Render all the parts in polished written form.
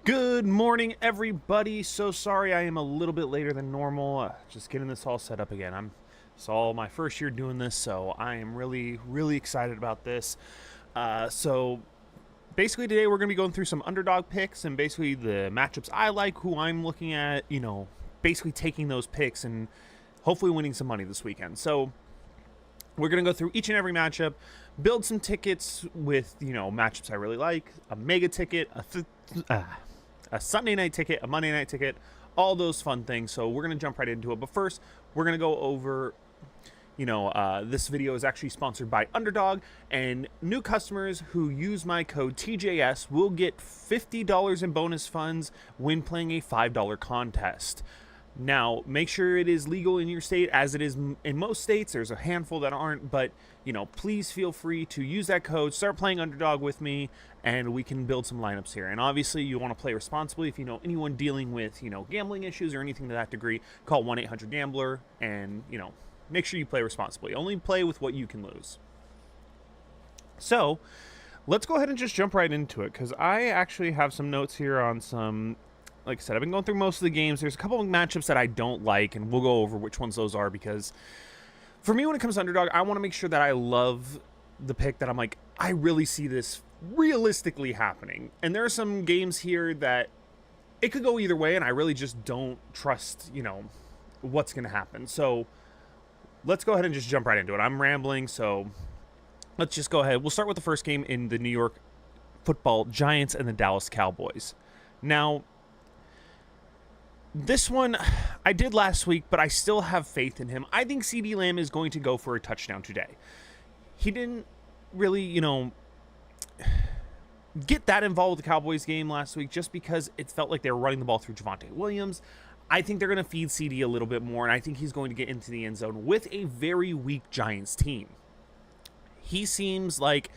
Good morning, everybody. So sorry I am a little bit later than normal. Just getting this all set up again. It's all my first year doing this, so I am really excited about this. So basically today we're going to be going through some underdog picks and basically the matchups I like, who I'm looking at, basically taking those picks and hopefully winning some money this weekend. So we're going to go through each and every matchup, build some tickets with, matchups I really like, a mega ticket, a Sunday night ticket, a Monday night ticket, all those fun things. So we're going to jump right into it. But first, we're going to go over, this video is actually sponsored by Underdog, and new customers who use my code TJS will get $50 in bonus funds when playing a $5 contest. Now, make sure it is legal in your state, as it is in most states. There's a handful that aren't, but, please feel free to use that code, start playing Underdog with me, and we can build some lineups here. And obviously, you want to play responsibly. If you know anyone dealing with, gambling issues or anything to that degree, call 1-800-GAMBLER, and, make sure you play responsibly. Only play with what you can lose. So, let's go ahead and just jump right into it, because I actually have some notes here on some... Like I said, I've been going through most of the games. There's a couple of matchups that I don't like, and we'll go over which ones those are, because for me, when it comes to Underdog, I want to make sure that I love the pick, that I'm like, I really see this realistically happening. And there are some games here that it could go either way, and I really just don't trust, what's going to happen. So let's go ahead and just jump right into it. I'm rambling, so let's just go ahead. We'll start with the first game in the New York Football Giants and the Dallas Cowboys. Now, this one I did last week, but I still have faith in him. I think CeeDee Lamb is going to go for a touchdown today. He didn't really, get that involved with the Cowboys game last week just because it felt like they were running the ball through Javonte Williams. I think they're going to feed CeeDee a little bit more, and I think he's going to get into the end zone with a very weak Giants team. He seems like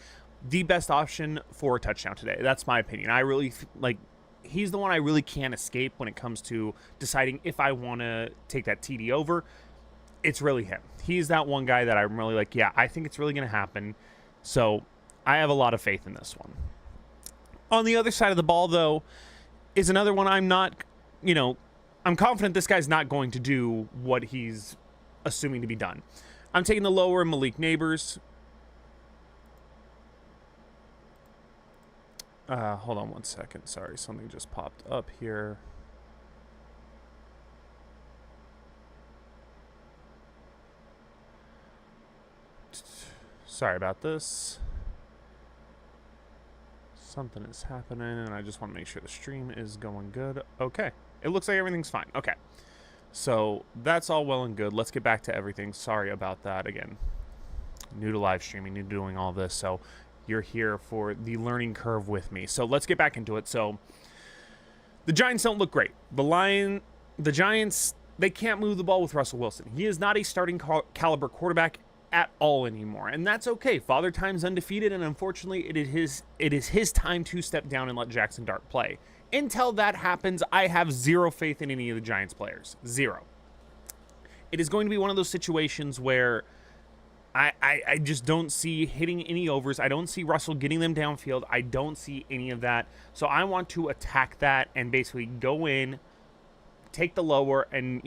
the best option for a touchdown today. That's my opinion. I really he's the one I really can't escape when it comes to deciding if I want to take that TD over. It's really him. He's that one guy that I'm really like, yeah, I think it's really going to happen. So I have a lot of faith in this one. On the other side of the ball, though, is another one I'm not, I'm confident this guy's not going to do what he's assuming to be done. I'm taking the lower Malik Neighbors. Hold on one second. Sorry, something just popped up here. Sorry about this. Something is happening, and I just want to make sure the stream is going good. Okay. It looks like everything's fine. Okay. So, that's all well and good. Let's get back to everything. Sorry about that again. New to live streaming, new to doing all this, so... You're here for the learning curve with me. So let's get back into it. So the Giants don't look great. The Giants, they can't move the ball with Russell Wilson. He is not a starting caliber quarterback at all anymore. And that's okay. Father Time's undefeated, and unfortunately it is his time to step down and let Jackson Dart play. Until that happens, I have zero faith in any of the Giants players. Zero. It is going to be one of those situations where I just don't see hitting any overs. I don't see Russell getting them downfield. I don't see any of that. So I want to attack that and basically go in, take the lower, and,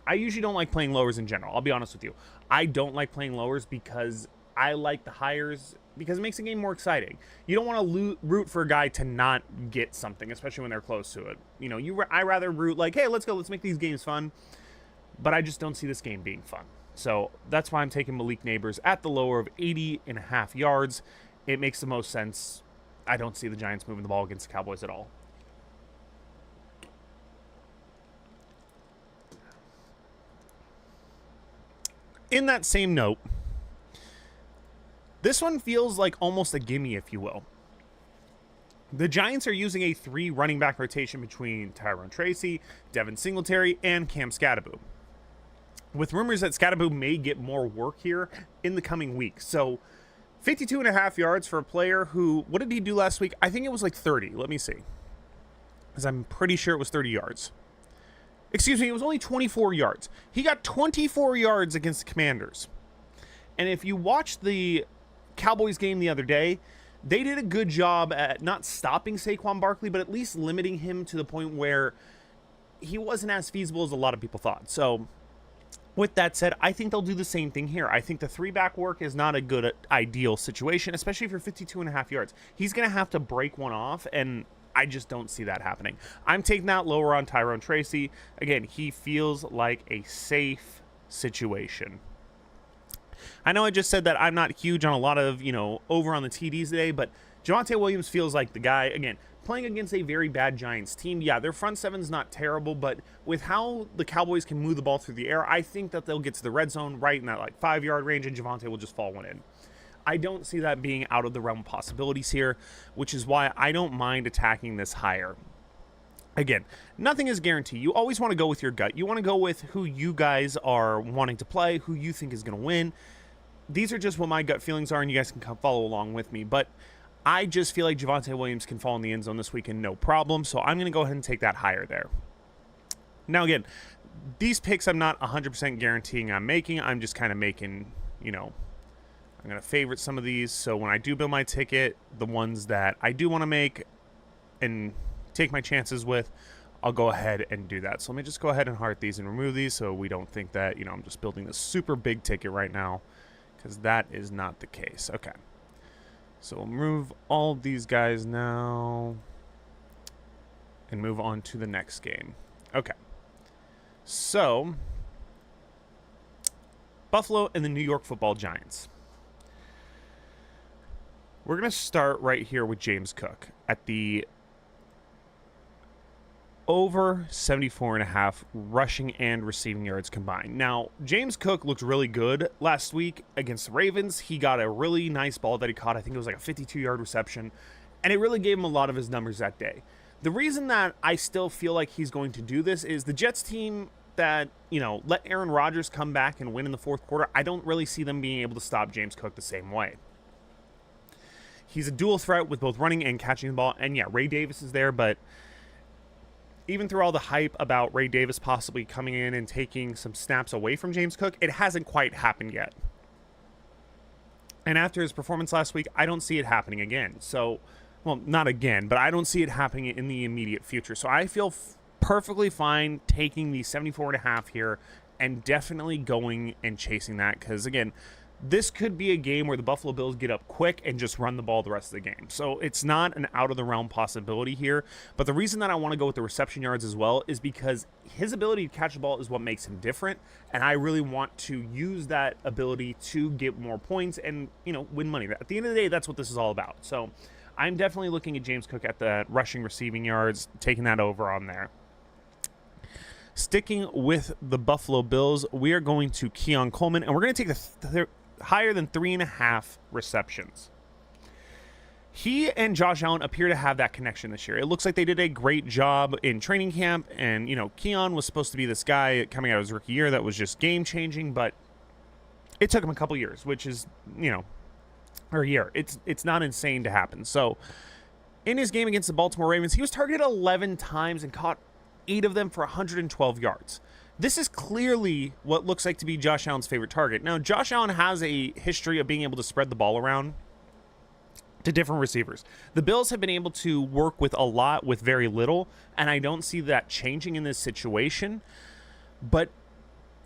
I usually don't like playing lowers in general. I'll be honest with you. I don't like playing lowers because I like the higher because it makes the game more exciting. You don't want to root for a guy to not get something, especially when they're close to it. I rather root like, hey, let's go. Let's make these games fun. But I just don't see this game being fun. So that's why I'm taking Malik Neighbors at the lower of 80.5 yards. It makes the most sense. I don't see the Giants moving the ball against the Cowboys at all. In that same note, this one feels like almost a gimme, if you will. The Giants are using a 3 running back rotation between Tyrone Tracy, Devin Singletary, and Cam Skattebo, with rumors that Skattebo may get more work here in the coming weeks. So 52.5 yards for a player who, what did he do last week? I think it was like 30. Let me see. Because I'm pretty sure it was 30 yards. Excuse me, it was only 24 yards. He got 24 yards against the Commanders. And if you watched the Cowboys game the other day, they did a good job at not stopping Saquon Barkley, but at least limiting him to the point where he wasn't as feasible as a lot of people thought. So with that said, I think they'll do the same thing here. I think the three-back work is not a good ideal situation, especially if you're 52.5 yards. He's going to have to break one off, and I just don't see that happening. I'm taking that lower on Tyrone Tracy. Again, he feels like a safe situation. I know I just said that I'm not huge on a lot of, over on the TDs today, but Javonte Williams feels like the guy, again, playing against a very bad Giants team. Yeah, their front seven's not terrible, but with how the Cowboys can move the ball through the air, I think that they'll get to the red zone right in that 5-yard range, and Javonte will just fall one in. I don't see that being out of the realm of possibilities here, which is why I don't mind attacking this higher. Again, nothing is guaranteed. You always want to go with your gut. You want to go with who you guys are wanting to play, who you think is going to win. These are just what my gut feelings are, and you guys can come follow along with me. But I just feel like Javonte Williams can fall in the end zone this weekend, no problem. So I'm going to go ahead and take that higher there. Now, these picks I'm not 100% guaranteeing I'm making. I'm just kind of making, I'm going to favorite some of these. So when I do build my ticket, the ones that I do want to make and take my chances with, I'll go ahead and do that. So let me just go ahead and heart these and remove these so we don't think that, I'm just building this super big ticket right now, because that is not the case. Okay. So we'll remove all of these guys now and move on to the next game. Okay. So, Buffalo and the New York Football Giants. We're going to start right here with James Cook at the over 74.5 rushing and receiving yards combined. Now, James Cook looked really good last week against the Ravens. He got a really nice ball that he caught. I think it was like a 52-yard reception, and it really gave him a lot of his numbers that day. The reason that I still feel like he's going to do this is the Jets team that, let Aaron Rodgers come back and win in the fourth quarter, I don't really see them being able to stop James Cook the same way. He's a dual threat with both running and catching the ball, and yeah, Ray Davis is there, but even through all the hype about Ray Davis possibly coming in and taking some snaps away from James Cook, it hasn't quite happened yet. And after his performance last week, I don't see it happening again. So, well, not again, but I don't see it happening in the immediate future. So I feel perfectly fine taking the 74.5 here and definitely going and chasing that, because, again, this could be a game where the Buffalo Bills get up quick and just run the ball the rest of the game. So it's not an out-of-the-realm possibility here. But the reason that I want to go with the reception yards as well is because his ability to catch the ball is what makes him different. And I really want to use that ability to get more points and, win money. At the end of the day, that's what this is all about. So I'm definitely looking at James Cook at the rushing receiving yards, taking that over on there. Sticking with the Buffalo Bills, we are going to Keon Coleman, and we're going to take the higher than 3.5 receptions. He and Josh Allen appear to have that connection this year. It looks like they did a great job in training camp, and, Keon was supposed to be this guy coming out of his rookie year that was just game-changing, but it took him a couple years, which is, or a year. It's not insane to happen. So, in his game against the Baltimore Ravens, he was targeted 11 times and caught 8 of them for 112 yards. This is clearly what looks like to be Josh Allen's favorite target. Now, Josh Allen has a history of being able to spread the ball around to different receivers. The Bills have been able to work with a lot with very little, and I don't see that changing in this situation. But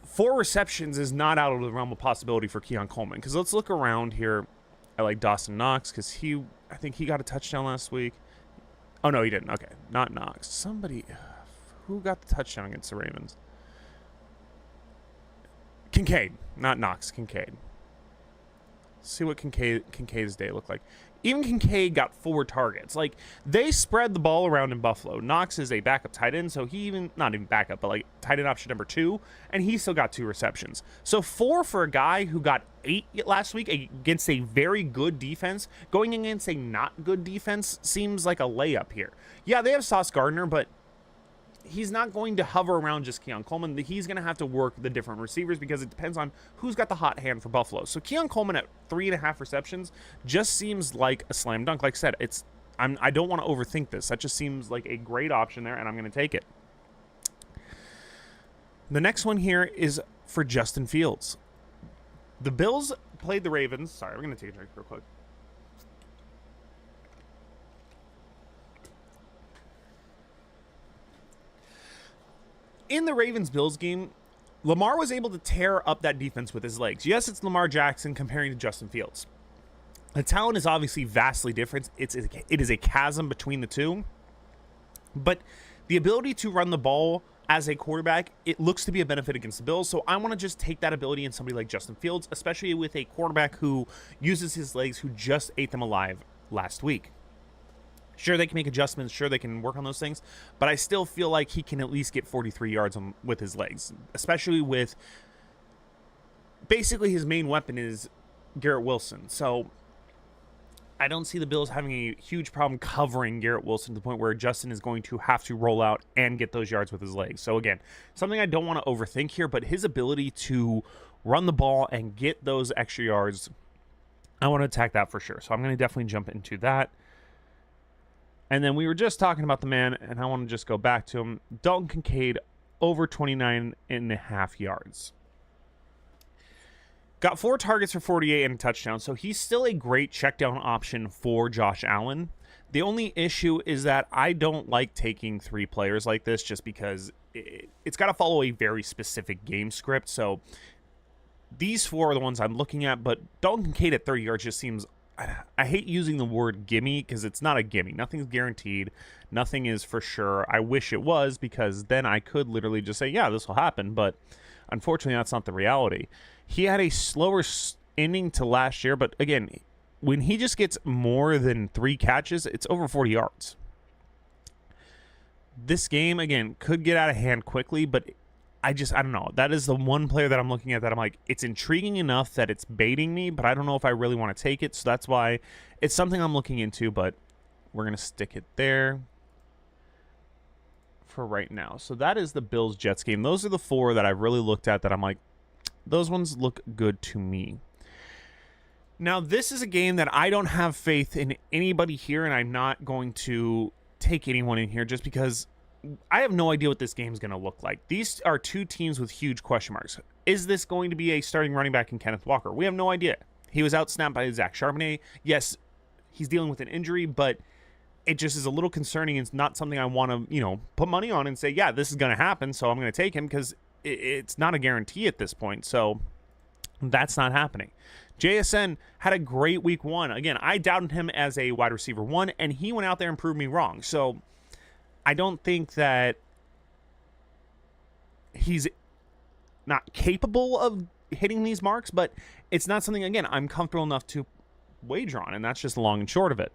4 receptions is not out of the realm of possibility for Keon Coleman, because let's look around here. I like Dawson Knox because I think he got a touchdown last week. Oh, no, he didn't. Okay, not Knox. Somebody, who got the touchdown against the Ravens? Kincaid, not Knox, Kincaid. See what Kincaid's day looked like. Even Kincaid got 4 targets. They spread the ball around in Buffalo. Knox is a backup tight end, so not even backup, but tight end option number 2, and he still got 2 receptions. So 4 for a guy who got 8 last week against a very good defense. Going against a not good defense seems like a layup here. Yeah, they have Sauce Gardner, but he's not going to hover around just Keon Coleman. He's going to have to work the different receivers because it depends on who's got the hot hand for Buffalo. So Keon Coleman at 3.5 receptions just seems like a slam dunk. Like I said, I don't want to overthink this. That just seems like a great option there, and I'm going to take it. The next one here is for Justin Fields. The Bills played the Ravens. Sorry, we're going to take a drink real quick. in the Ravens-Bills game, Lamar was able to tear up that defense with his legs. Yes, it's Lamar Jackson comparing to Justin Fields. The talent is obviously vastly different. It is a chasm between the two. But the ability to run the ball as a quarterback, it looks to be a benefit against the Bills. So I want to just take that ability in somebody like Justin Fields, especially with a quarterback who uses his legs, who just ate them alive last week. Sure, they can make adjustments. Sure, they can work on those things. But I still feel like he can at least get 43 yards with his legs, especially with basically his main weapon is Garrett Wilson. So I don't see the Bills having a huge problem covering Garrett Wilson to the point where Justin is going to have to roll out and get those yards with his legs. So again, something I don't want to overthink here, but his ability to run the ball and get those extra yards, I want to attack that for sure. So I'm going to definitely jump into that. And then we were just talking about the man, and I want to just go back to him. Dalton Kincaid, over 29.5 yards. Got 4 targets for 48 and a touchdown, so he's still a great check down option for Josh Allen. The only issue is that I don't like taking 3 players like this just because it's got to follow a very specific game script. So these 4 are the ones I'm looking at, but Dalton Kincaid at 30 yards just seems... I hate using the word gimme because it's not a gimme. Nothing's guaranteed. Nothing is for sure. I wish it was, because then I could literally just say, yeah, this will happen. But unfortunately, that's not the reality. He had a slower ending to last year. But again, when he just gets more than 3 catches, it's over 40 yards. This game, again, could get out of hand quickly, but I don't know. That is the one player that I'm looking at that I'm like, it's intriguing enough that it's baiting me, but I don't know if I really want to take it. So that's why it's something I'm looking into, but we're going to stick it there for right now. So that is the Bills-Jets game. Those are the 4 that I've really looked at that I'm like, those ones look good to me. Now, this is a game that I don't have faith in anybody here, and I'm not going to take anyone in here just because I have no idea what this game is going to look like. These are 2 teams with huge question marks. Is this going to be a starting running back in Kenneth Walker? We have no idea. He was outsnapped by Zach Charbonnet. Yes, he's dealing with an injury, but it just is a little concerning. It's not something I want to, put money on and say, yeah, this is going to happen, so I'm going to take him, because it's not a guarantee at this point. So that's not happening. JSN had a great week 1. Again, I doubted him as a wide receiver 1, and he went out there and proved me wrong. So I don't think that he's not capable of hitting these marks, but it's not something, again, I'm comfortable enough to wager on, and that's just the long and short of it.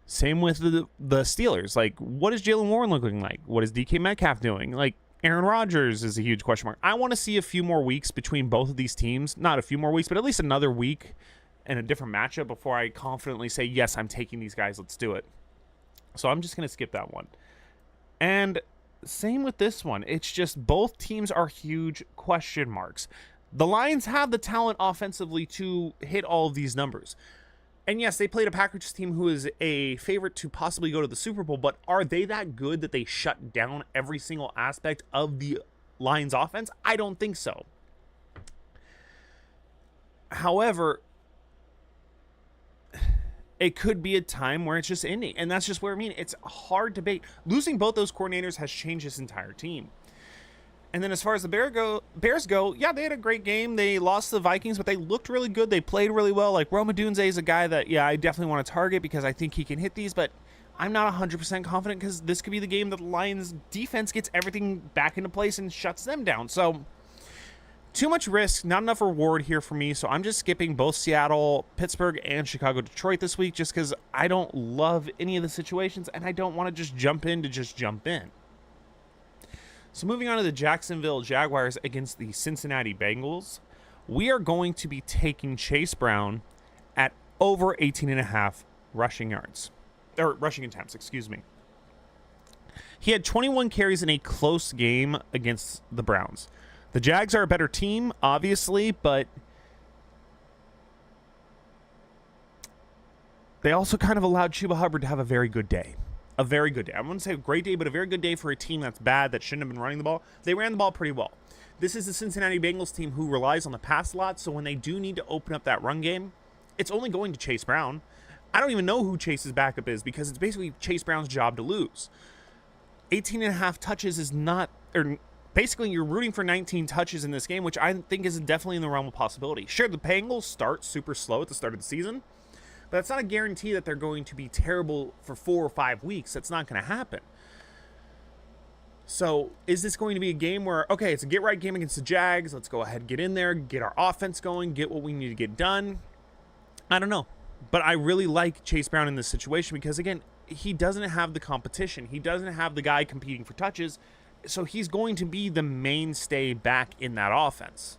Same with the Steelers. Like, what is Jaylen Warren looking like? What is DK Metcalf doing? Like, Aaron Rodgers is a huge question mark. I want to see a few more weeks between both of these teams. Not a few more weeks, but at least another week and a different matchup before I confidently say, yes, I'm taking these guys. Let's do it. So I'm just going to skip that one. And same with this one. It's just both teams are huge question marks. The Lions have the talent offensively to hit all of these numbers. And yes, they played a Packers team who is a favorite to possibly go to the Super Bowl, but are they that good that they shut down every single aspect of the Lions offense? I don't think so. However, it could be a time where it's just ending, and that's just where it's hard to debate. Losing both those coordinators has changed this entire team. And then as far as the Bears go, yeah, they had a great game. They lost to the Vikings, but they looked really good. They played really well. Like, Roma Dunze is a guy that, yeah, I definitely want to target because I think he can hit these, but I'm not 100% confident because this could be the game that the Lions defense gets everything back into place and shuts them down. So too much risk, not enough reward here for me. So I'm just skipping both Seattle, Pittsburgh, and Chicago, Detroit this week just because I don't love any of the situations and I don't want to just jump in to just jump in. So moving on to the Jacksonville Jaguars against the Cincinnati Bengals, we are going to be taking Chase Brown at over 18.5 rushing yards, or rushing attempts, excuse me. He had 21 carries in a close game against the Browns. The Jags are a better team, obviously, but they also kind of allowed Chuba Hubbard to have a very good day. A very good day. I wouldn't say a great day, but a very good day for a team that's bad, that shouldn't have been running the ball. They ran the ball pretty well. This is the Cincinnati Bengals team who relies on the pass a lot, so when they do need to open up that run game, it's only going to Chase Brown. I don't even know who Chase's backup is because it's basically Chase Brown's job to lose. 18.5 touches is not or basically you're rooting for 19 touches in this game, which I think is definitely in the realm of possibility. Sure, the Bengals start super slow at the start of the season, but that's not a guarantee that they're going to be terrible for 4 or 5 weeks. That's not going to happen. So is this going to be a game where, okay, it's a get-right game against the Jags. Let's go ahead and get in there, get our offense going, get what we need to get done. I don't know. But I really like Chase Brown in this situation because, again, he doesn't have the competition. He doesn't have the guy competing for touches. So he's going to be the mainstay back in that offense.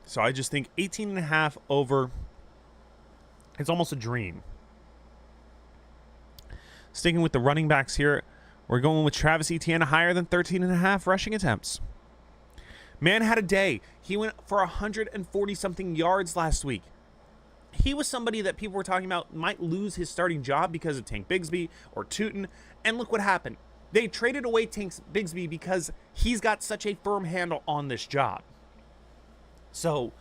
So I just think 18.5 over, it's almost a dream. Sticking with the running backs here, we're going with Travis Etienne higher than 13.5 rushing attempts. Man had a day. He went for 140-something yards last week. He was somebody that people were talking about might lose his starting job because of Tank Bigsby or Tootin. And look what happened. They traded away Tank Bigsby because he's got such a firm handle on this job. So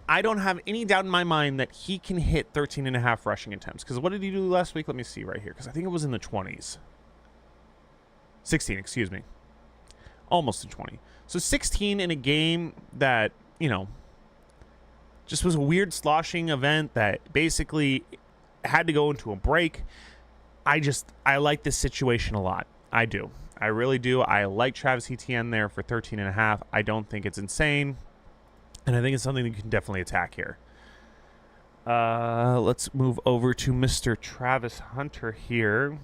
I don't have any doubt in my mind that he can hit 13.5 rushing attempts. Because what did he do last week? Let me see right here. Because I think it was in the 20s. 16, excuse me. Almost in 20. So 16 in a game that, you know, just was a weird sloshing event that basically had to go into a break. I like this situation a lot. I do. I really do. I like Travis Etienne there for 13.5. I don't think it's insane. And I think it's something that you can definitely attack here. Let's move over to Mr. Travis Hunter here.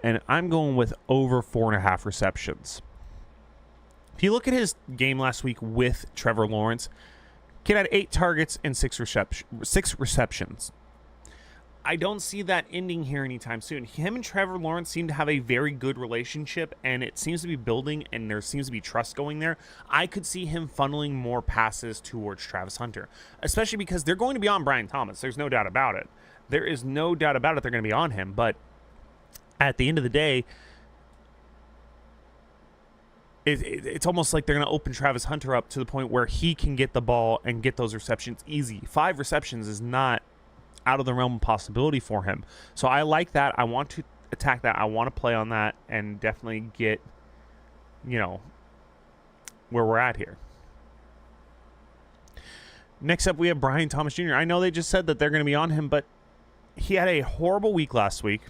And I'm going with over 4.5 receptions. If you look at his game last week with Trevor Lawrence, kid had 8 targets and 6 receptions. I don't see that ending here anytime soon. Him and Trevor Lawrence seem to have a very good relationship, and it seems to be building, and there seems to be trust going there. I could see him funneling more passes towards Travis Hunter, especially because they're going to be on Brian Thomas. There's no doubt about it. There is no doubt about it they're going to be on him, but at the end of the day, it's almost like they're going to open Travis Hunter up to the point where he can get the ball and get those receptions easy. 5 receptions is not out of the realm of possibility for him. So I like that. I want to attack that. I want to play on that and definitely get, you know, where we're at here. Next up, we have Brian Thomas Jr. I know they just said that they're going to be on him, but he had a horrible week last week.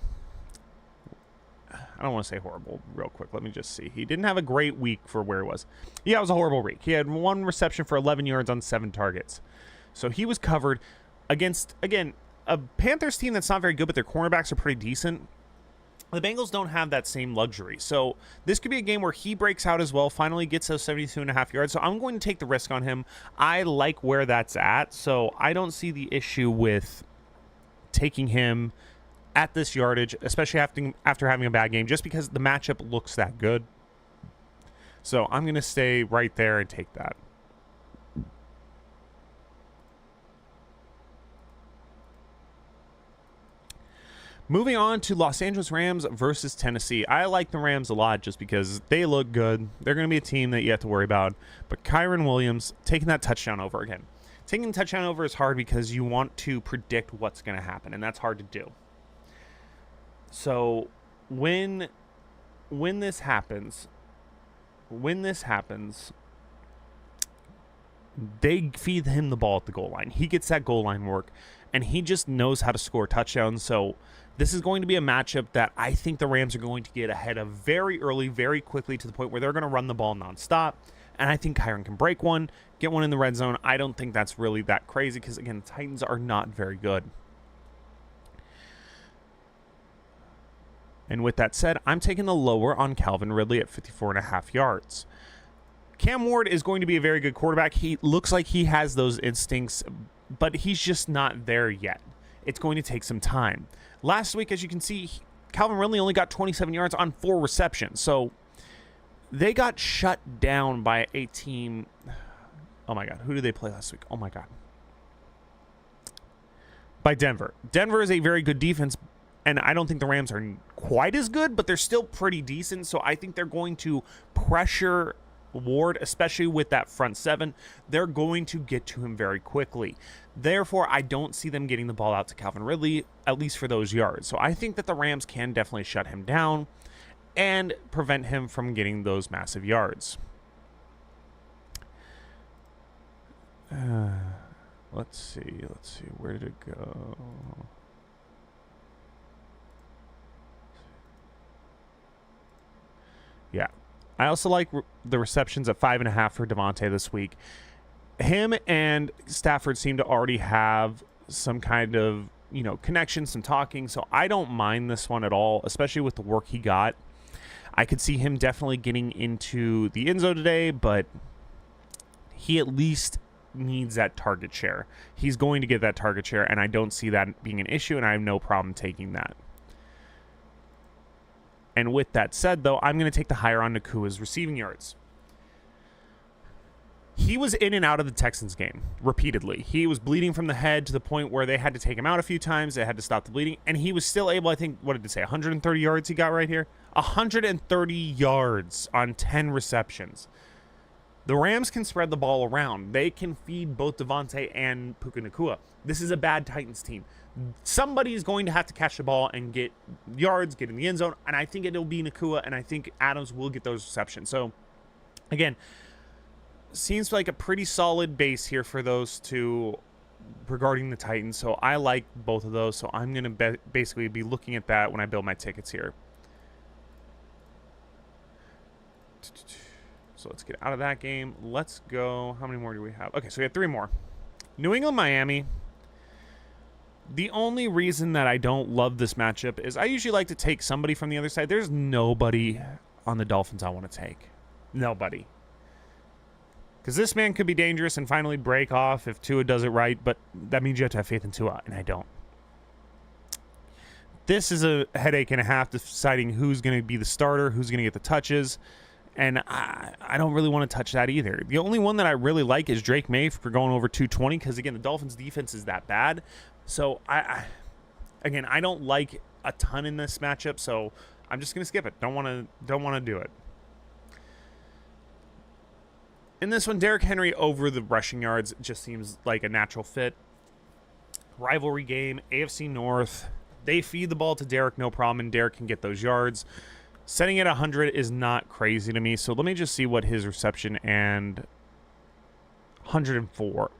I don't want to say horrible real quick. Let me just see. He didn't have a great week for where he was. Yeah, it was a horrible week. He had 1 reception for 11 yards on 7 targets. So he was covered against, again, a Panthers team that's not very good, but their cornerbacks are pretty decent. The Bengals don't have that same luxury. So this could be a game where he breaks out as well, finally gets those 72.5 yards. So I'm going to take the risk on him. I like where that's at. So I don't see the issue with taking him at this yardage, especially after having a bad game, just because the matchup looks that good. So I'm going to stay right there and take that. Moving on to Los Angeles Rams versus Tennessee. I like the Rams a lot just because they look good. They're going to be a team that you have to worry about. But Kyren Williams taking that touchdown over again. Taking the touchdown over is hard because you want to predict what's going to happen, and that's hard to do. So when this happens, they feed him the ball at the goal line. He gets that goal line work, and he just knows how to score touchdowns. So this is going to be a matchup that I think the Rams are going to get ahead of very early, very quickly, to the point where they're going to run the ball nonstop. And I think Kyren can break one, get one in the red zone. I don't think that's really that crazy because, again, the Titans are not very good. And with that said, I'm taking the lower on Calvin Ridley at 54.5 yards. Cam Ward is going to be a very good quarterback. He looks like he has those instincts, but he's just not there yet. It's going to take some time. Last week, as you can see, Calvin Ridley only got 27 yards on 4 receptions. So they got shut down by a team. Oh, my God. Who did they play last week? Oh, my God. By Denver. Denver is a very good defense, and I don't think the Rams are quite as good, but they're still pretty decent. So I think they're going to pressure Ward, especially with that front seven, they're going to get to him very quickly. Therefore, I don't see them getting the ball out to Calvin Ridley, at least for those yards. So I think that the Rams can definitely shut him down and prevent him from getting those massive yards. Let's see, where did it go? Yeah. I also like the receptions at 5.5 for Devontae this week. Him and Stafford seem to already have some kind of, connection, some talking, so I don't mind this one at all, especially with the work he got. I could see him definitely getting into the end zone today, but he at least needs that target share. He's going to get that target share, and I don't see that being an issue, and I have no problem taking that. And with that said, though, I'm going to take the higher on Nakua's receiving yards. He was in and out of the Texans game repeatedly. He was bleeding from the head to the point where they had to take him out a few times. They had to stop the bleeding. And he was still able, I think, what did it say, 130 yards he got right here? 130 yards on 10 receptions. The Rams can spread the ball around. They can feed both Devontae and Puka Nacua. This is a bad Titans team. Somebody is going to have to catch the ball and get yards, get in the end zone, and I think it'll be Nacua, and I think Adams will get those receptions. So, again, seems like a pretty solid base here for those two regarding the Titans. So I like both of those. So I'm going to basically be looking at that when I build my tickets here. So let's get out of that game. Let's go. How many more do we have? Okay, so we have 3 more. New England, Miami. The only reason that I don't love this matchup is I usually like to take somebody from the other side. There's nobody on the Dolphins I want to take. Nobody. Because this man could be dangerous and finally break off if Tua does it right, but that means you have to have faith in Tua, and I don't. This is a headache and a half deciding who's going to be the starter, who's going to get the touches, and I don't really want to touch that either. The only one that I really like is Drake May for going over 220, because, again, the Dolphins' defense is that bad. So, I don't like a ton in this matchup, so I'm just going to skip it. Don't want to do it. In this one, Derrick Henry over the rushing yards just seems like a natural fit. Rivalry game, AFC North. They feed the ball to Derrick, no problem, and Derrick can get those yards. Setting at 100 is not crazy to me, so let me just see what his reception and 104.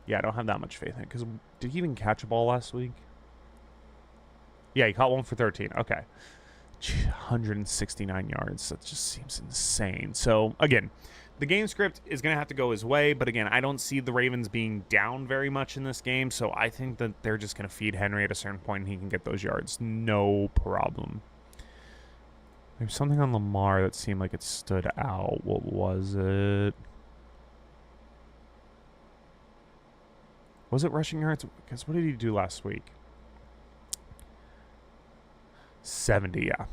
Yeah, I don't have that much faith in it, because did he even catch a ball last week? Yeah, he caught one for 13. Okay. 169 yards. That just seems insane. So, again, the game script is going to have to go his way, but again, I don't see the Ravens being down very much in this game, so I think that they're just going to feed Henry at a certain point and he can get those yards. No problem. There's something on Lamar that seemed like it stood out. What was it? Was it rushing yards? Because what did he do last week? 70, yeah.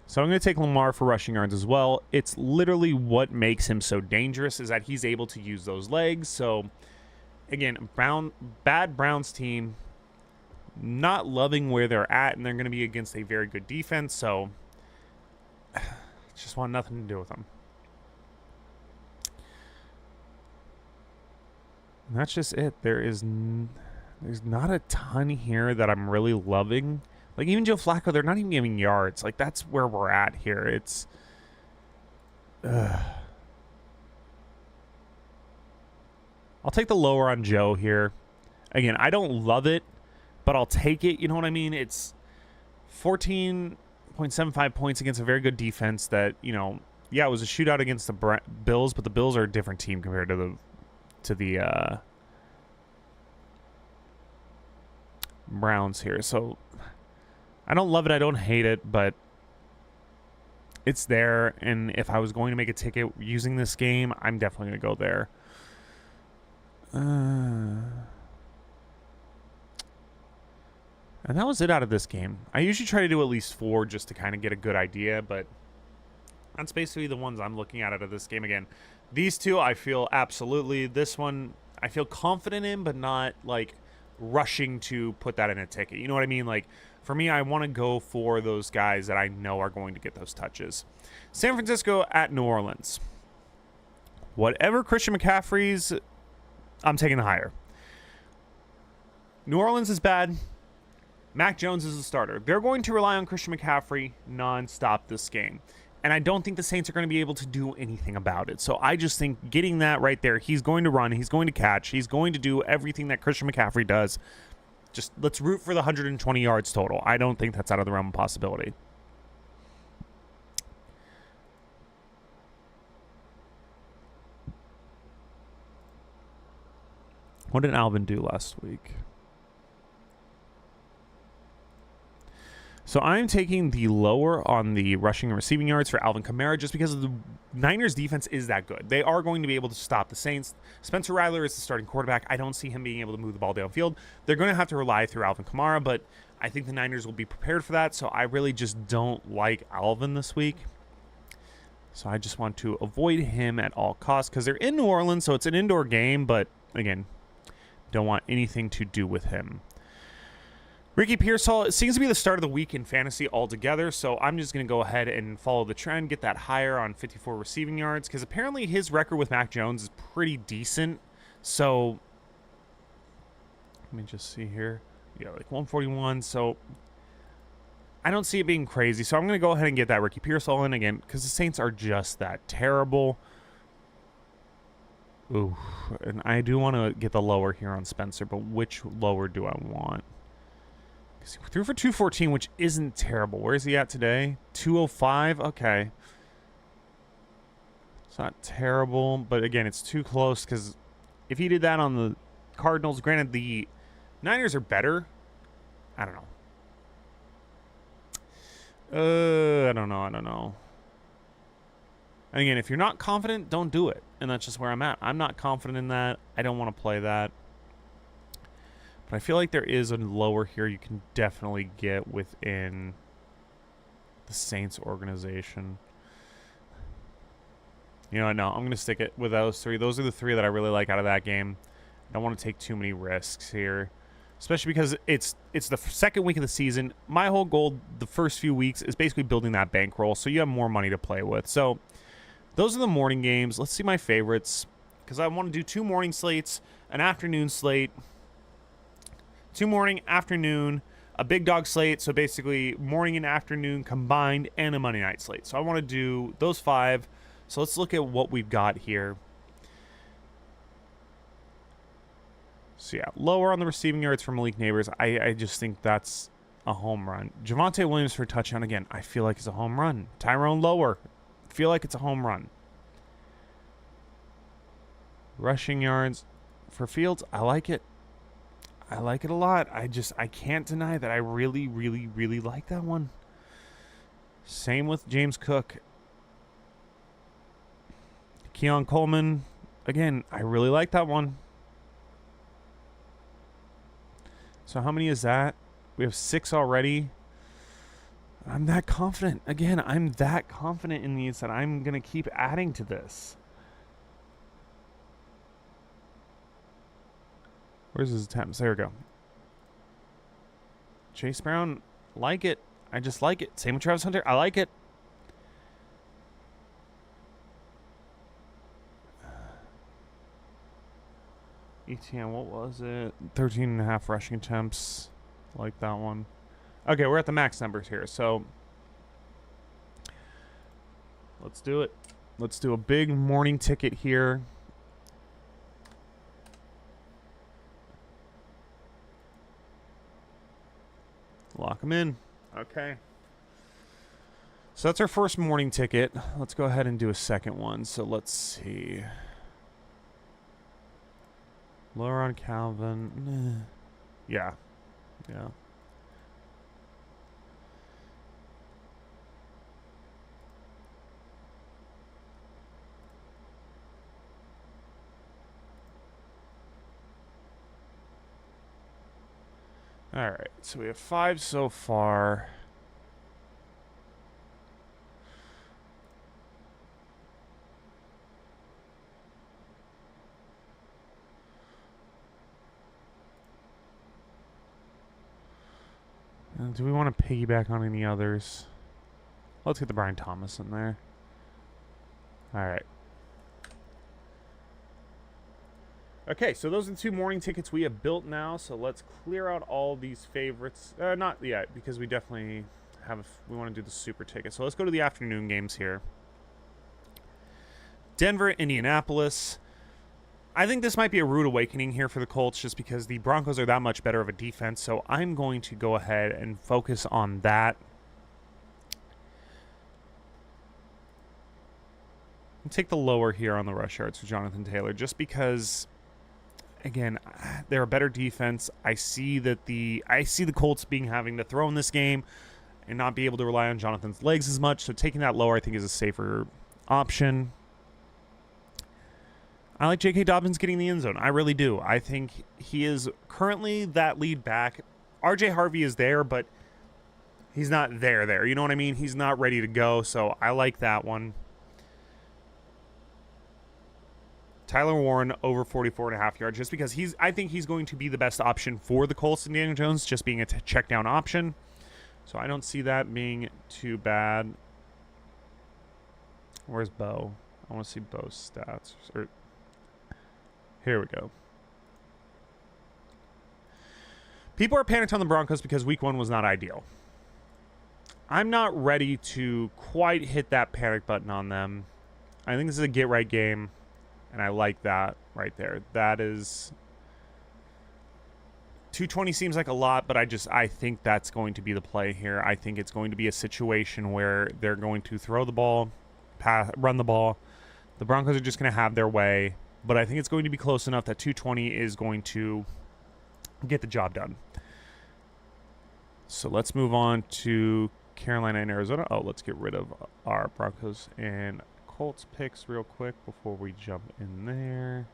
So I'm going to take Lamar for rushing yards as well. It's literally what makes him so dangerous is that he's able to use those legs. So, again, bad Browns team, not loving where they're at, and they're going to be against a very good defense. So, just want nothing to do with them. And that's just it. There's not a ton here that I'm really loving. Like, even Joe Flacco, they're not even giving yards. Like, that's where we're at here. It's... I'll take the lower on Joe here. Again, I don't love it, but I'll take it. You know what I mean? It's 14.75 points against a very good defense that, yeah, it was a shootout against the Bills, but the Bills are a different team compared to the Browns here. So... I don't love it. I don't hate it, but it's there. And if I was going to make a ticket using this game, I'm definitely going to go there. And that was it out of this game. I usually try to do at least 4 just to kind of get a good idea, but that's basically the ones I'm looking at out of this game. Again, these two I feel absolutely. This one I feel confident in, but not like rushing to put that in a ticket. You know what I mean? Like, for me, I want to go for those guys that I know are going to get those touches. San Francisco at New Orleans. Whatever Christian McCaffrey's, I'm taking the higher. New Orleans is bad. Mac Jones is the starter. They're going to rely on Christian McCaffrey nonstop this game. And I don't think the Saints are going to be able to do anything about it. So I just think getting that right there, he's going to run, he's going to catch, he's going to do everything that Christian McCaffrey does. Just let's root for the 120 yards total. I don't think that's out of the realm of possibility. What did Alvin do last week? So I'm taking the lower on the rushing and receiving yards for Alvin Kamara just because the Niners defense is that good. They are going to be able to stop the Saints. Spencer Rattler is the starting quarterback. I don't see him being able to move the ball downfield. They're going to have to rely through Alvin Kamara, but I think the Niners will be prepared for that. So I really just don't like Alvin this week. So I just want to avoid him at all costs because they're in New Orleans, so it's an indoor game, but again, don't want anything to do with him. Ricky Pearsall, it seems to be the start of the week in fantasy altogether, so I'm just going to go ahead and follow the trend, get that higher on 54 receiving yards, because apparently his record with Mac Jones is pretty decent. So, let me just see here. Yeah, like 141, so I don't see it being crazy. So I'm going to go ahead and get that Ricky Pearsall in again, because the Saints are just that terrible. Ooh, and I do want to get the lower here on Spencer, but which lower do I want? He threw for 214, which isn't terrible. Where is he at today? 205? Okay. It's not terrible, but again, it's too close because if he did that on the Cardinals, granted the Niners are better. I don't know. I don't know. And again, if you're not confident, don't do it. And that's just where I'm at. I'm not confident in that. I don't want to play that. But I feel like there is a lower here you can definitely get within the Saints organization. You know what? No, I'm going to stick it with those three. Those are the three that I really like out of that game. I don't want to take too many risks here, especially because it's the second week of the season. My whole goal the first few weeks is basically building that bankroll so you have more money to play with. So those are the morning games. Let's see my favorites because I want to do 2 morning slates, an afternoon slate, 2 morning, afternoon, a big dog slate, so basically morning and afternoon combined, and a Monday night slate. So I want to do those 5. So let's look at what we've got here. So yeah, lower on the receiving yards for Malik Neighbors. I just think that's a home run. Javonte Williams for a touchdown. Again, I feel like it's a home run. Tyrone lower. I feel like it's a home run. Rushing yards for Fields. I like it. I like it a lot. I can't deny that I really, really, really like that one. Same with James Cook. Keon Coleman. Again, I really like that one. So how many is that? We have 6 already. I'm that confident. Again, I'm that confident in these that I'm going to keep adding to this. Where's his attempts? There we go. Chase Brown, like it. I just like it. Same with Travis Hunter. I like it. ETN, what was it? 13.5 rushing attempts. Like that one. Okay, we're at the max numbers here, so let's do it. Let's do a big morning ticket here. Lock them in. Okay. So that's our first morning ticket. Let's go ahead and do a second one. So let's see. Lower on Calvin. Yeah. Yeah. All right, so we have 5 so far. Do we want to piggyback on any others? Let's get the Brian Thomas in there. All right. Okay, so those are the 2 morning tickets we have built now. So let's clear out all these favorites. Not yet, because we definitely we want to do the super ticket. So let's go to the afternoon games here. Denver, Indianapolis. I think this might be a rude awakening here for the Colts just because the Broncos are that much better of a defense. So I'm going to go ahead and focus on that. I'll take the lower here on the rush yards for Jonathan Taylor just because, again, they're a better defense. I see the Colts having to throw in this game and not be able to rely on Jonathan's legs as much. So taking that lower I think is a safer option. I like J.K. Dobbins getting the end zone. I really do. I think he is currently that lead back. R.J. Harvey is there, but he's not there. You know what I mean? He's not ready to go, so I like that one. Tyler Warren over 44.5 yards just because I think he's going to be the best option for the Colts and Daniel Jones, just being a check down option. So I don't see that being too bad. Where's Bo? I want to see Bo's stats. Here we go. People are panicked on the Broncos because week 1 was not ideal. I'm not ready to quite hit that panic button on them. I think this is a get-right game, and I like that right there. That is... 220 seems like a lot, but I think that's going to be the play here. I think it's going to be a situation where they're going to throw the ball, run the ball. The Broncos are just going to have their way. But I think it's going to be close enough that 220 is going to get the job done. So let's move on to Carolina and Arizona. Oh, let's get rid of our Broncos and Colts picks real quick before we jump in there.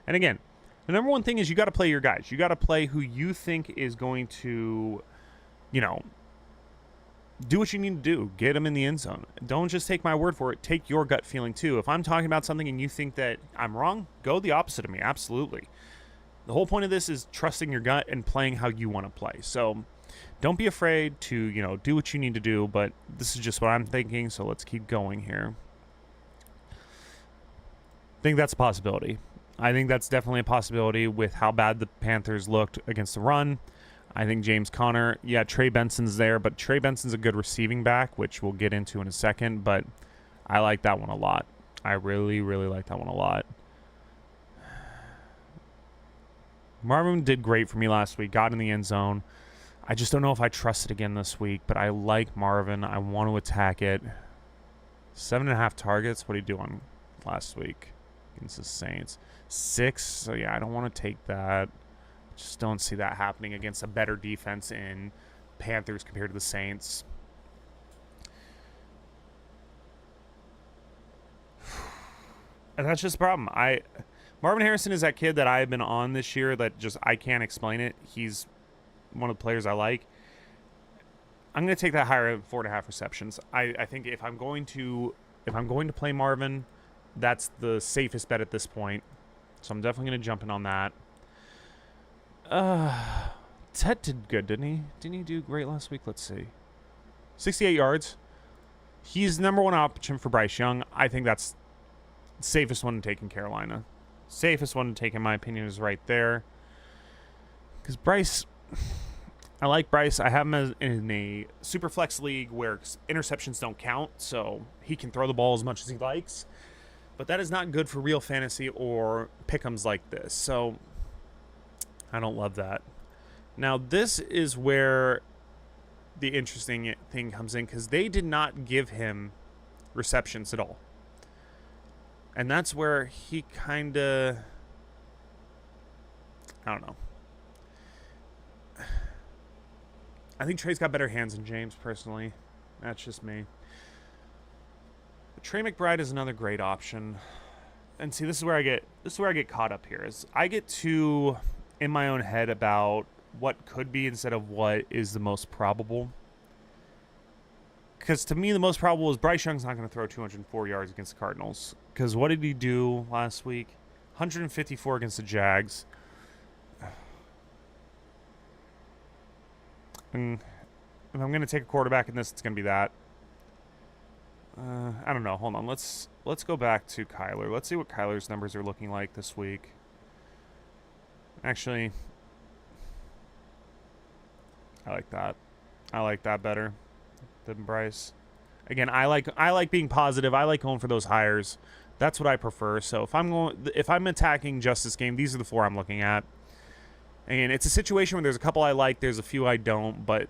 And again, the number one thing is you got to play your guys. You got to play who you think is going to, do what you need to do. Get them in the end zone. Don't just take my word for it. Take your gut feeling too. If I'm talking about something and you think that I'm wrong, go the opposite of me. Absolutely. The whole point of this is trusting your gut and playing how you want to play. So don't be afraid to, do what you need to do, but this is just what I'm thinking, so let's keep going here. I think that's a possibility. I think that's definitely a possibility with how bad the Panthers looked against the run. I think James Conner, Trey Benson's there, but Trey Benson's a good receiving back, which we'll get into in a second, but I like that one a lot. I really, really like that one a lot. Marvin did great for me last week, got in the end zone. I just don't know if I trust it again this week, but I like Marvin. I want to attack it. 7.5 targets. What did he do on last week against the Saints? 6. So, I don't want to take that. Just don't see that happening against a better defense in Panthers compared to the Saints. And that's just the problem. Marvin Harrison is that kid that I've been on this year that I can't explain it. He's one of the players I like. I'm going to take that higher at 4.5 receptions. I think if I'm going to play Marvin, that's the safest bet at this point. So I'm definitely going to jump in on that. Ted did good, didn't he? Didn't he do great last week? Let's see. 68 yards. He's the number one option for Bryce Young. I think that's the safest one to take in Carolina. Safest one to take, in my opinion, is right there. Because Bryce, I like Bryce. I have him in a super flex league where interceptions don't count, so he can throw the ball as much as he likes. But that is not good for real fantasy or pick'ems like this. So I don't love that. Now, this is where the interesting thing comes in, because they did not give him receptions at all. And that's where he kind of, I don't know. I think Trey's got better hands than James, personally. That's just me. But Trey McBride is another great option. And see, this is where I get caught up here. Is I get too in my own head about what could be instead of what is the most probable. Because to me, the most probable is Bryce Young's not going to throw 204 yards against the Cardinals. Because what did he do last week? 154 against the Jags. And if I'm going to take a quarterback in this, it's going to be that. I don't know. Hold on. Let's go back to Kyler. Let's see what Kyler's numbers are looking like this week. Actually, I like that. I like that better than Bryce. Again, I like being positive. I like going for those hires. That's what I prefer. So if I'm attacking just this game, these are the 4 I'm looking at. And it's a situation where there's a couple I like, there's a few I don't, but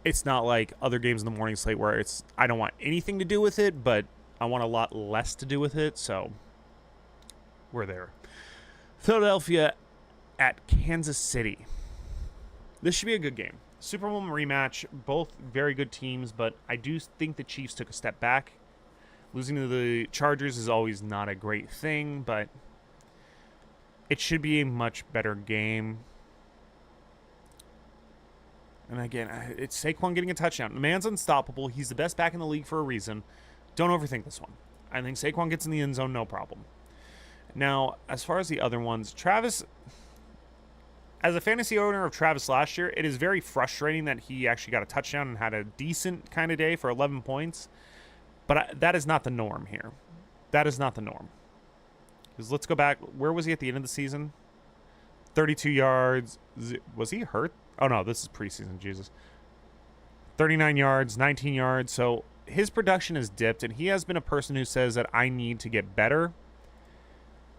it's not like other games in the morning slate where I don't want anything to do with it, but I want a lot less to do with it. So we're there. Philadelphia at Kansas City. This should be a good game. Super Bowl rematch, both very good teams, but I do think the Chiefs took a step back. Losing to the Chargers is always not a great thing, but it should be a much better game. And again, it's Saquon getting a touchdown. The man's unstoppable. He's the best back in the league for a reason. Don't overthink this one. I think Saquon gets in the end zone, no problem. Now, as far as the other ones, Travis, as a fantasy owner of Travis last year, it is very frustrating that he actually got a touchdown and had a decent kind of day for 11 points. But that is not the norm here. That is not the norm. Because let's go back. Where was he at the end of the season? 32 yards. Was he hurt? Oh, no, this is preseason, Jesus. 39 yards, 19 yards. So his production has dipped, and he has been a person who says that I need to get better.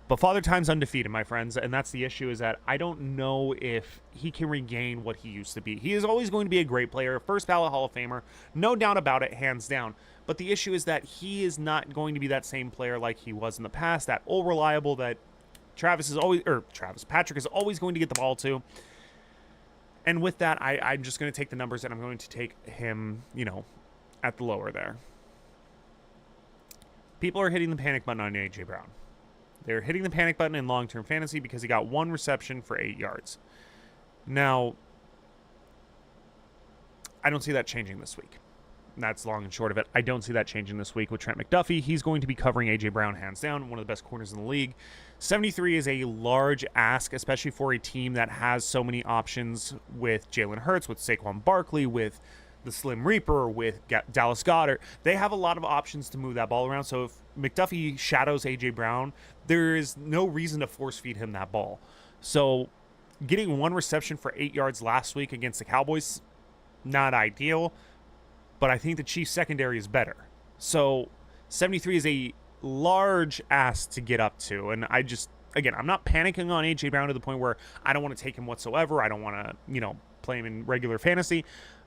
But Father Time's undefeated, my friends, and that's the issue, is that I don't know if he can regain what he used to be. He is always going to be a great player, first ballot Hall of Famer, no doubt about it, hands down. But the issue is that he is not going to be that same player like he was in the past, that all reliable that Patrick is always going to get the ball to. And with that, I'm just going to take the numbers, and I'm going to take him, at the lower there. People are hitting the panic button on A.J. Brown. They're hitting the panic button in long-term fantasy because he got 1 reception for 8 yards. Now, I don't see that changing this week. That's long and short of it. I don't see that changing this week with Trent McDuffie. He's going to be covering A.J. Brown hands down, one of the best corners in the league. 73 is a large ask, especially for a team that has so many options with Jalen Hurts, with Saquon Barkley, with the Slim Reaper, with Dallas Goedert. They have a lot of options to move that ball around. So if McDuffie shadows A.J. Brown, there is no reason to force feed him that ball. So getting 1 reception for 8 yards last week against the Cowboys, not ideal. But I think the Chiefs secondary is better. So 73 is a large ask to get up to. And I'm not panicking on A.J. Brown to the point where I don't want to take him whatsoever. I don't want to, play him in regular fantasy.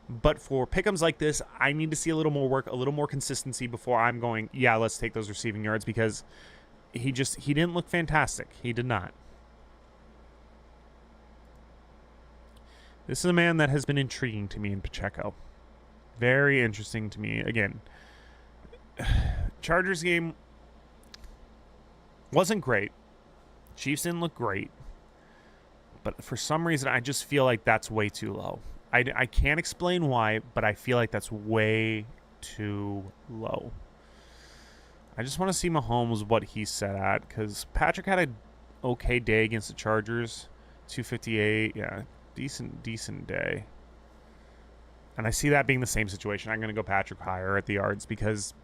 But for pick'ems like this, I need to see a little more work, a little more consistency before I'm going, yeah, let's take those receiving yards, because he didn't look fantastic. He did not. This is a man that has been intriguing to me in Pacheco. Very interesting to me. Again, Chargers game wasn't great. Chiefs didn't look great. But for some reason, I just feel like that's way too low. I can't explain why, but I feel like that's way too low. I just want to see Mahomes what he's set at, because Patrick had an okay day against the Chargers. 258, yeah, decent day. And I see that being the same situation. I'm going to go Patrick higher at the yards, because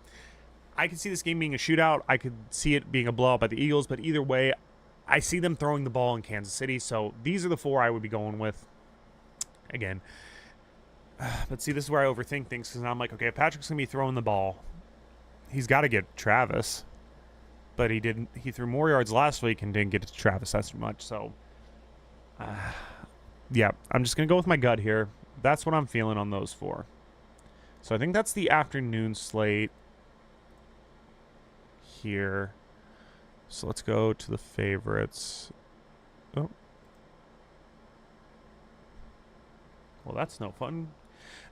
I could see this game being a shootout. I could see it being a blowout by the Eagles, but either way, I see them throwing the ball in Kansas City. So these are the 4 I would be going with. Again, but see, this is where I overthink things, because I'm like, okay, if Patrick's going to be throwing the ball, he's got to get Travis. But he didn't. He threw more yards last week and didn't get to Travis as much. So, yeah, I'm just going to go with my gut here. That's what I'm feeling on those 4. So I think that's the afternoon slate here. So let's go to the favorites. Oh. Well, that's no fun.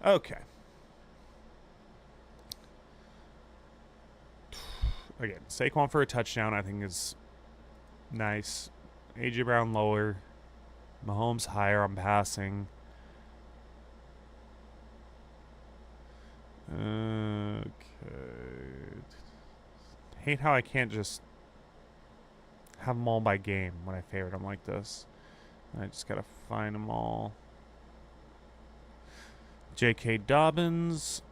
Okay. Again, Saquon for a touchdown I think is nice. A.J. Brown lower. Mahomes higher on passing. Okay. Hate how I can't just have them all by game when I favorite them like this. I just gotta find them all. J.K. Dobbins.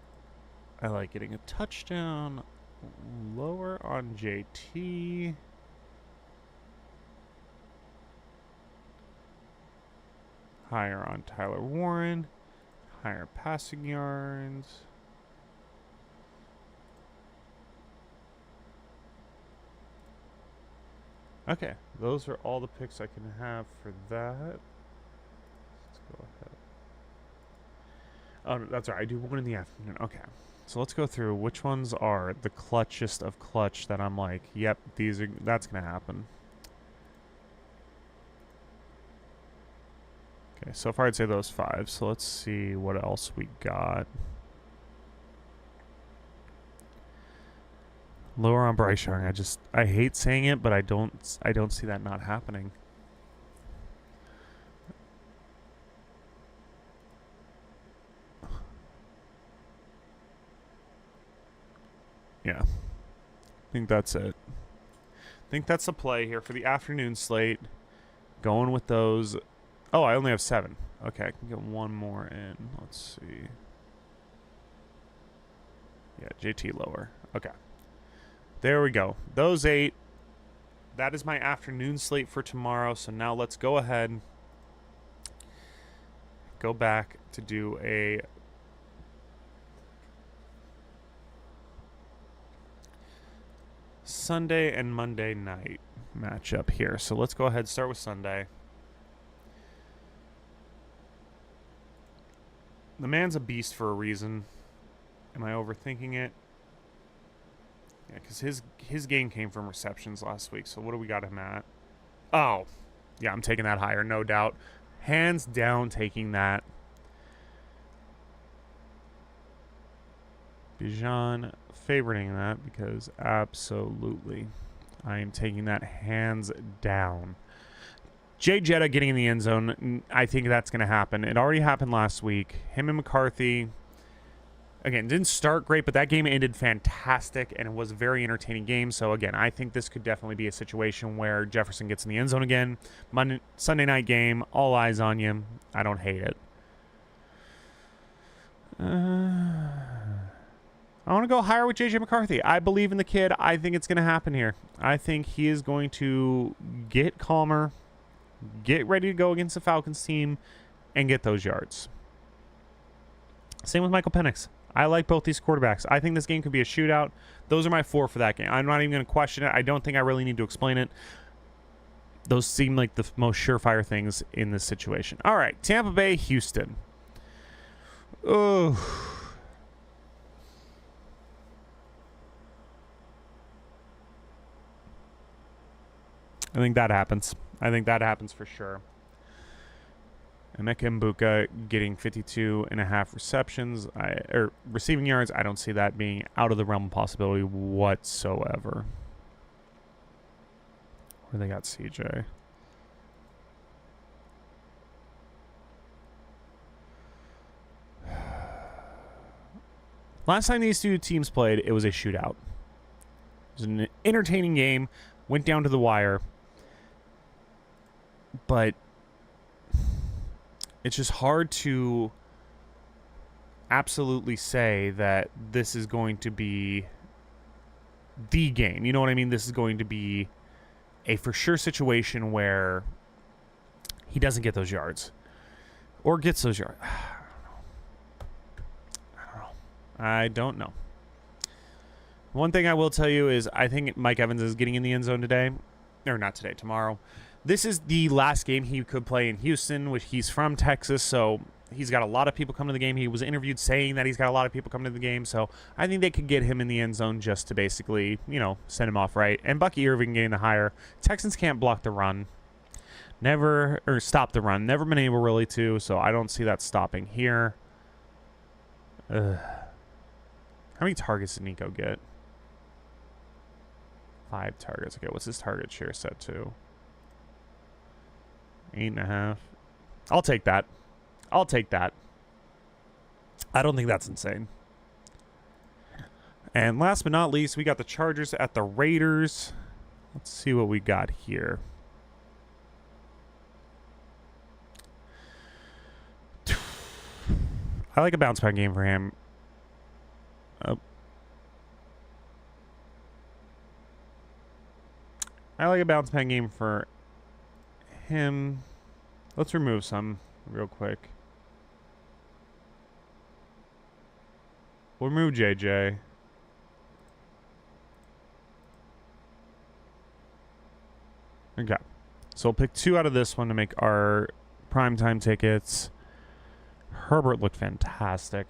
I like getting a touchdown. Lower on JT. Higher on Tyler Warren. Higher passing yards. Okay, those are all the picks I can have for that. Let's go ahead. Oh, no, that's all right. I do one in the afternoon. Okay. So let's go through which ones are the clutchest of clutch that I'm like, yep, that's going to happen. Okay, so far I'd say those 5. So let's see what else we got. Lower on Bryce Young. I hate saying it, but I don't see that not happening. Yeah. I think that's it. I think that's the play here for the afternoon slate. Going with those. Oh, I only have 7. Okay, I can get one more in. Let's see. Yeah, JT lower. Okay. There we go. Those 8. That is my afternoon slate for tomorrow. So now let's go ahead. Go back to do a Sunday and Monday night matchup here. So let's go ahead and start with Sunday. The man's a beast for a reason. Am I overthinking it? Yeah, because his game came from receptions last week. So what do we got him at? Oh, yeah, I'm taking that higher, no doubt. Hands down taking that. Bijan favoriting that because absolutely I am taking that hands down. Jay Jetta getting in the end zone, I think that's going to happen. It already happened last week. Him and McCarthy, again, didn't start great, but that game ended fantastic, and it was a very entertaining game. So, again, I think this could definitely be a situation where Jefferson gets in the end zone again. Sunday night game, all eyes on you. I don't hate it. I want to go higher with J.J. McCarthy. I believe in the kid. I think it's going to happen here. I think he is going to get calmer, get ready to go against the Falcons team, and get those yards. Same with Michael Penix. I like both these quarterbacks. I think this game could be a shootout. Those are my 4 for that game. I'm not even going to question it. I don't think I really need to explain it. Those seem like the most surefire things in this situation. All right, Tampa Bay, Houston. Oh. I think that happens. I think that happens for sure. Emeka Mbuka getting 52.5 receptions, or receiving yards. I don't see that being out of the realm of possibility whatsoever. Where they got CJ. Last time these two teams played, it was a shootout. It was an entertaining game. Went down to the wire. But it's just hard to absolutely say that this is going to be the game. You know what I mean? This is going to be a for sure situation where he doesn't get those yards or gets those yards. I don't know. One thing I will tell you is I think Mike Evans is getting in the end zone today. Or not today, tomorrow. This is the last game he could play in Houston, which he's from Texas, so he's got a lot of people coming to the game. He was interviewed saying that he's got a lot of people coming to the game, so I think they could get him in the end zone just to basically, send him off right. And Bucky Irving getting the higher. Texans can't block the run. Stop the run. Never been able really to, so I don't see that stopping here. How many targets did Nico get? 5 targets. Okay, what's his target share set to? 8.5. I'll take that. I don't think that's insane. And last but not least, we got the Chargers at the Raiders. Let's see what we got here. I like a bounce back game for him. Oh. I like a bounce back game for him. Let's remove some real quick. We'll remove JJ. Okay. So we'll pick 2 out of this one to make our primetime tickets. Herbert looked fantastic.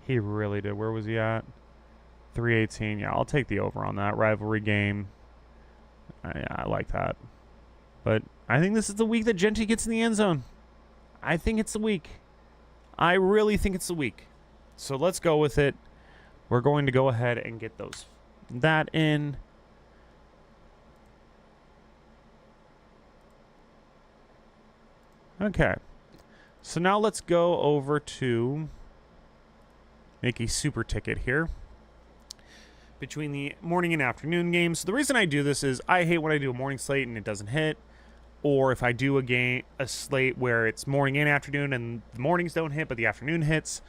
He really did. Where was he at? 318. Yeah, I'll take the over on that rivalry game. I like that. But I think this is the week that Gentry gets in the end zone. I think it's the week. I really think it's the week. So let's go with it. We're going to go ahead and get that in. Okay. So now let's go over to make a super ticket here between the morning and afternoon games. So the reason I do this is I hate when I do a morning slate and it doesn't hit, or if I do a slate where it's morning and afternoon and the mornings don't hit but the afternoon hits.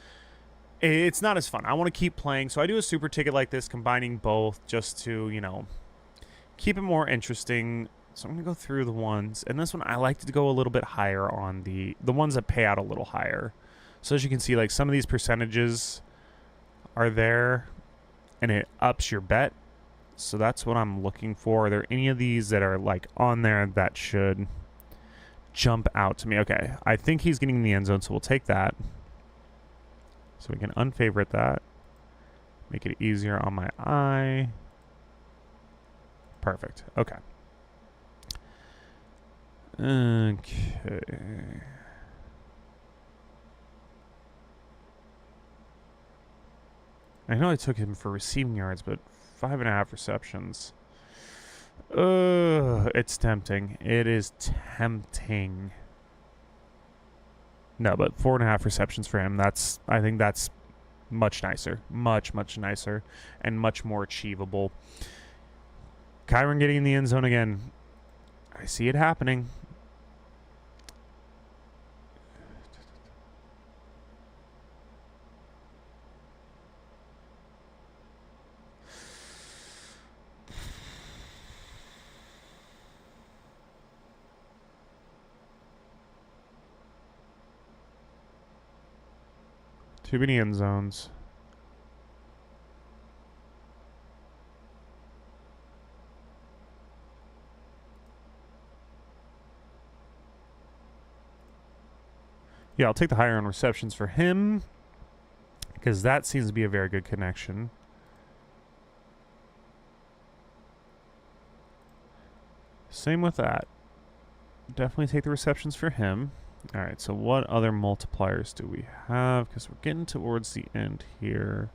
It's not as fun. I want to keep playing, so I do a super ticket like this, combining both just to, you know, keep it more interesting. So I'm going to go through the ones. And this one, I like to go a little bit higher on the ones that pay out a little higher. So as you can see, like some of these percentages are there, and it ups your bet. So that's what I'm looking for. Are there any of these that are like on there that should jump out to me? Okay, I think he's getting in the end zone, so we'll take that. So we can unfavorite that. Make it easier on my eye. Perfect. Okay. Okay. I know I took him for receiving yards, but 5.5 receptions. It's tempting. It is tempting. No, but 4.5 receptions for him. I think that's much nicer. Much, much nicer. And much more achievable. Kyron getting in the end zone again. I see it happening. Too many end zones. Yeah, I'll take the higher on receptions for him, because that seems to be a very good connection. Same with that. Definitely take the receptions for him. All right, so what other multipliers do we have? Because we're getting towards the end here.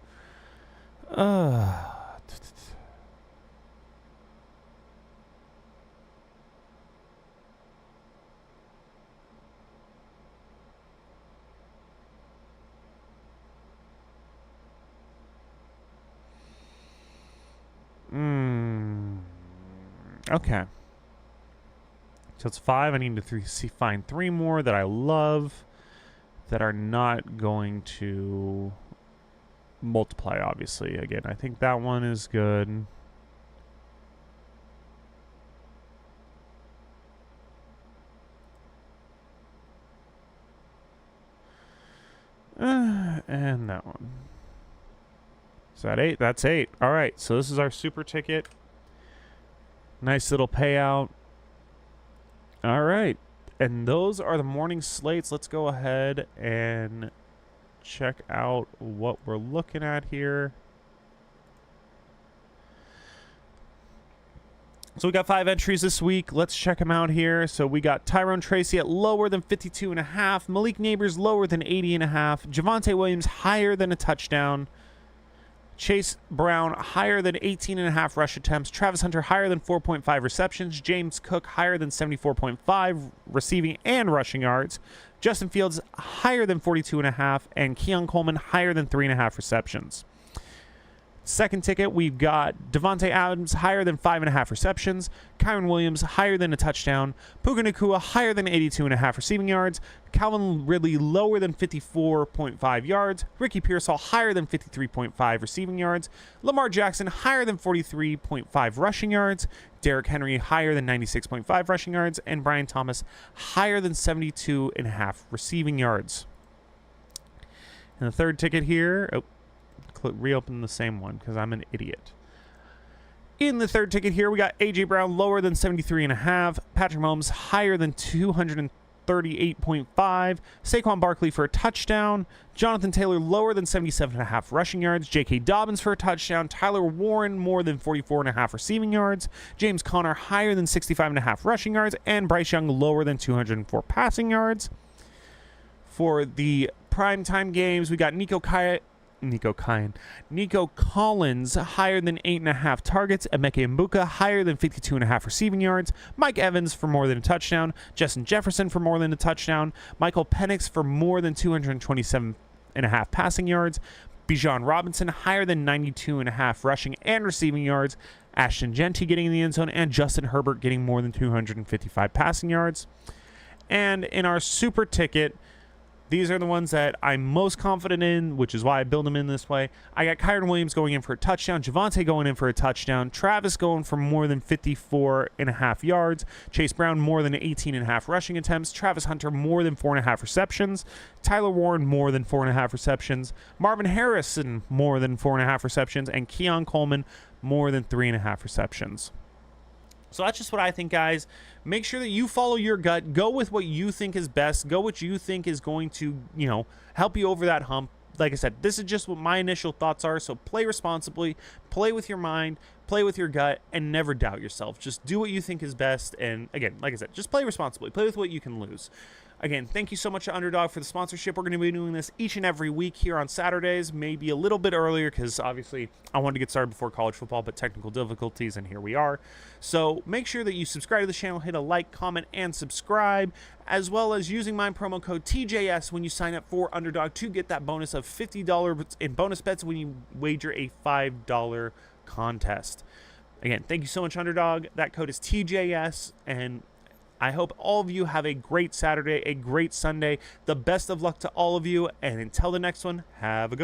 Okay. So it's 5. I need to find 3 more that I love that are not going to multiply, obviously. Again, I think that one is good. And that one. Is that 8? That's 8. All right, so this is our super ticket. Nice little payout. All right. And those are the morning slates. Let's go ahead and check out what we're looking at here. So we got 5 entries this week. Let's check them out here. So we got Tyrone Tracy at lower than 52.5. Malik Neighbors lower than 80.5. Javonte Williams higher than a touchdown. Chase Brown higher than 18.5 rush attempts. Travis Hunter higher than 4.5 receptions. James Cook higher than 74.5 receiving and rushing yards. Justin Fields higher than 42.5. And Keon Coleman higher than 3.5 receptions. Second ticket, we've got Devontae Adams higher than 5.5 receptions, Kyron Williams higher than a touchdown, Puka Nacua higher than 82.5 receiving yards, Calvin Ridley lower than 54.5 yards, Ricky Pearsall higher than 53.5 receiving yards, Lamar Jackson higher than 43.5 rushing yards, Derrick Henry higher than 96.5 rushing yards, and Brian Thomas higher than 72.5 receiving yards. And the third ticket here, reopen the same one because I'm an idiot. In the third ticket here, we got A.J. Brown lower than 73.5, Patrick Mahomes higher than 238.5, Saquon Barkley for a touchdown, Jonathan Taylor lower than 77.5 rushing yards, J.K. Dobbins for a touchdown, Tyler Warren more than 44.5 receiving yards, James Conner higher than 65.5 rushing yards, and Bryce Young lower than 204 passing yards. For the primetime games, we got Nico Collins higher than 8.5 targets, Emeka Mbuka higher than 52.5 receiving yards, Mike Evans for more than a touchdown, Justin Jefferson for more than a touchdown, Michael Penix for more than 227.5 passing yards, Bijan Robinson higher than 92.5 rushing and receiving yards, Ashton Genty getting in the end zone, and Justin Herbert getting more than 255 passing yards. And in our super ticket, these are the ones that I'm most confident in, which is why I build them in this way. I got Kyron Williams going in for a touchdown, Javonte going in for a touchdown, Travis going for more than 54.5 yards, Chase Brown more than 18.5 rushing attempts, Travis Hunter more than 4.5 receptions, Tyler Warren more than 4.5 receptions, Marvin Harrison more than 4.5 receptions, and Keon Coleman more than 3.5 receptions. So that's just what I think, guys. Make sure that you follow your gut. Go with what you think is best. Go what you think is going to, help you over that hump. Like I said, this is just what my initial thoughts are. So play responsibly, play with your mind, play with your gut, and never doubt yourself. Just do what you think is best. And again, like I said, just play responsibly. Play with what you can lose. Again, thank you so much to Underdog for the sponsorship. We're going to be doing this each and every week here on Saturdays, maybe a little bit earlier because obviously I wanted to get started before college football, but technical difficulties, and here we are. So make sure that you subscribe to the channel, hit a like, comment, and subscribe, as well as using my promo code TJS when you sign up for Underdog to get that bonus of $50 in bonus bets when you wager a $5 contest. Again, thank you so much, Underdog. That code is TJS, and I hope all of you have a great Saturday, a great Sunday. The best of luck to all of you, and until the next one, have a good one.